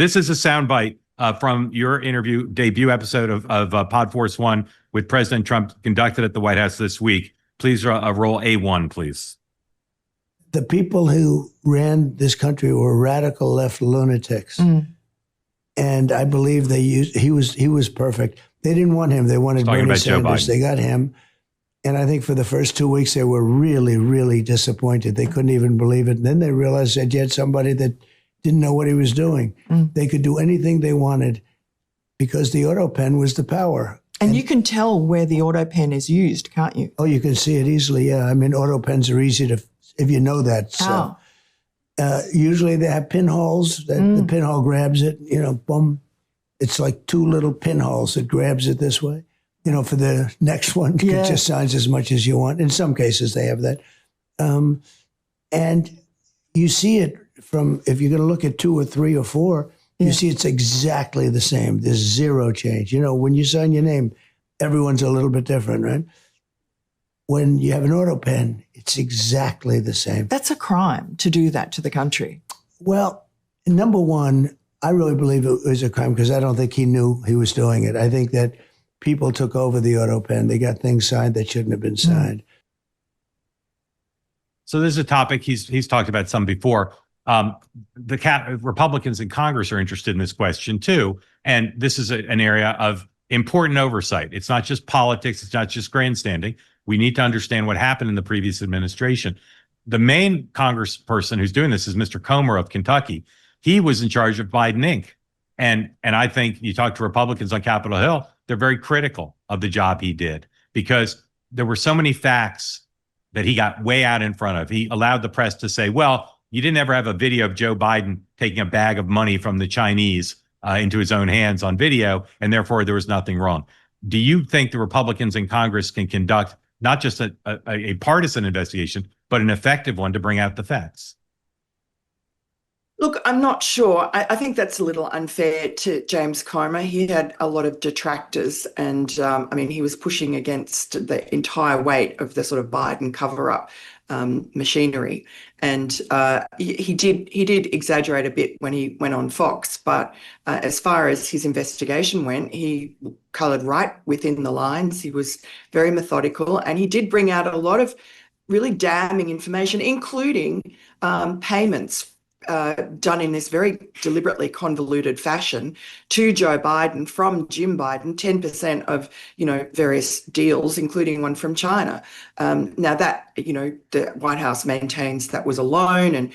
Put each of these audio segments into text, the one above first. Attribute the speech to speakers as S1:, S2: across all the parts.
S1: This is a soundbite from your interview debut episode of Pod Force One with President Trump conducted at the White House this week. Please roll A1, please.
S2: The people who ran this country were radical left lunatics. And I believe he was perfect. They didn't want him. They wanted Bernie Sanders. They got him. And I think for the first 2 weeks, they were really, really disappointed. They couldn't even believe it. And then they realized that you had somebody that didn't know what he was doing. They could do anything they wanted because the Autopen was the power.
S3: And you can tell where the Autopen is used, can't you?
S2: Oh, you can see it easily, yeah. I mean, Autopens are easy to, if you know that. So usually they have pinholes. The pinhole grabs it, boom. It's like two little pinholes that grabs it this way. For the next one, it just signs as much as you want. In some cases, they have that. And you see it from, if you're going to look at 2 or 3 or 4, you see it's exactly the same. There's zero change. When you sign your name, everyone's a little bit different, right? When you have an Autopen, it's exactly the same.
S3: That's a crime to do that to the country.
S2: Well, number one, I really believe it was a crime because I don't think he knew he was doing it. I think that people took over the Autopen. They got things signed that shouldn't have been signed.
S1: So this is a topic he's talked about some before. The Republicans in Congress are interested in this question too. And this is an area of important oversight. It's not just politics. It's not just grandstanding. We need to understand what happened in the previous administration. The main congressperson who's doing this is Mr. Comer of Kentucky. He was in charge of Biden Inc. And I think you talk to Republicans on Capitol Hill, they're very critical of the job he did because there were so many facts that he got way out in front of. He allowed the press to say, well, you didn't ever have a video of Joe Biden taking a bag of money from the Chinese into his own hands on video, and therefore there was nothing wrong. Do you think the Republicans in Congress can conduct not just a partisan investigation, but an effective one to bring out the facts?
S3: Look, I'm not sure. I think that's a little unfair to James Comer. He had a lot of detractors and, he was pushing against the entire weight of the sort of Biden cover-up machinery. And he did exaggerate a bit when he went on Fox. But as far as his investigation went, he coloured right within the lines. He was very methodical. And he did bring out a lot of really damning information, including payments done in this very deliberately convoluted fashion to Joe Biden from Jim Biden, 10% of, various deals, including one from China. Now that, the White House maintains that was a loan and,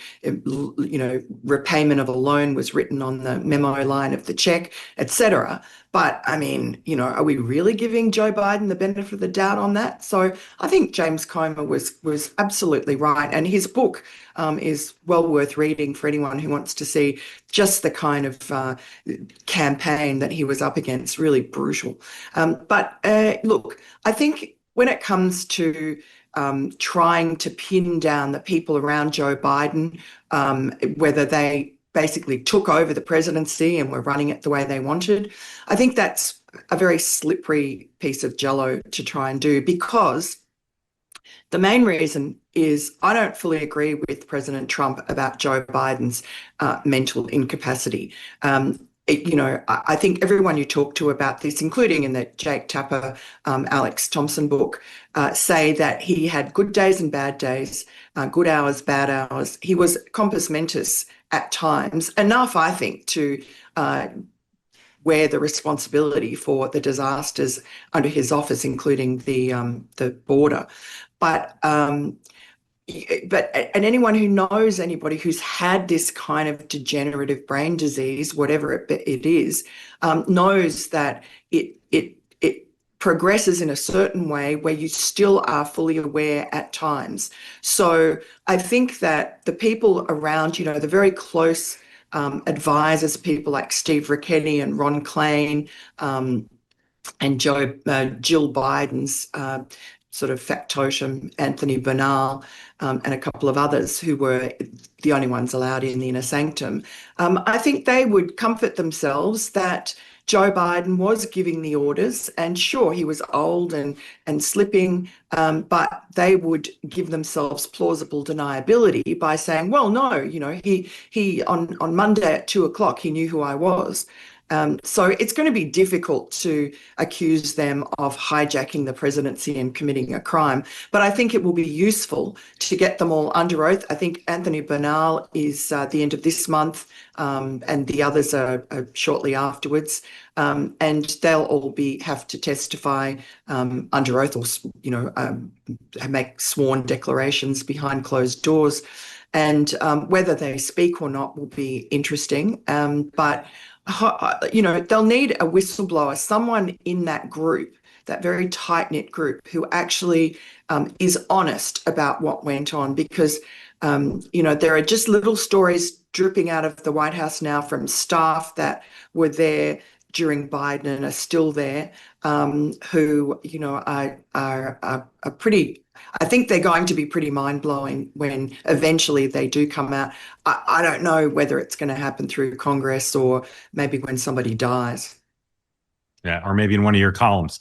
S3: repayment of a loan was written on the memo line of the check, et cetera. But are we really giving Joe Biden the benefit of the doubt on that? So I think James Comer was absolutely right. And his book is well worth reading for anyone who wants to see just the kind of campaign that he was up against, really brutal. But look, I think when it comes to trying to pin down the people around Joe Biden, whether they basically took over the presidency and were running it the way they wanted, I think that's a very slippery piece of jello to try and do, because the main reason is I don't fully agree with President Trump about Joe Biden's mental incapacity. I think everyone you talk to about this, including in the Jake Tapper, Alex Thompson book, say that he had good days and bad days, good hours, bad hours. He was compos mentis at times, enough, I think, to wear the responsibility for the disasters under his office, including the border. But anyone who knows anybody who's had this kind of degenerative brain disease, whatever it is, knows that it progresses in a certain way where you still are fully aware at times. So I think that the people around, the very close advisors, people like Steve Ricchetti and Ron Klain and Jill Biden's sort of factotum, Anthony Bernal, and a couple of others who were the only ones allowed in the inner sanctum. I think they would comfort themselves that Joe Biden was giving the orders, and sure, he was old and slipping, but they would give themselves plausible deniability by saying, well, no, you know, he on Monday at 2 o'clock, he knew who I was. So it's going to be difficult to accuse them of hijacking the presidency and committing a crime. But I think it will be useful to get them all under oath. I think Anthony Bernal is the end of this month, and the others are shortly afterwards. And they'll all have to testify under oath, or make sworn declarations behind closed doors. And whether they speak or not will be interesting. But they'll need a whistleblower, someone in that group, that very tight-knit group, who actually is honest about what went on, because there are just little stories dripping out of the White House now from staff that were there during Biden and are still there, who are pretty. I think they're going to be pretty mind-blowing when eventually they do come out. I don't know whether it's going to happen through Congress or maybe when somebody dies.
S1: Yeah, or maybe in one of your columns.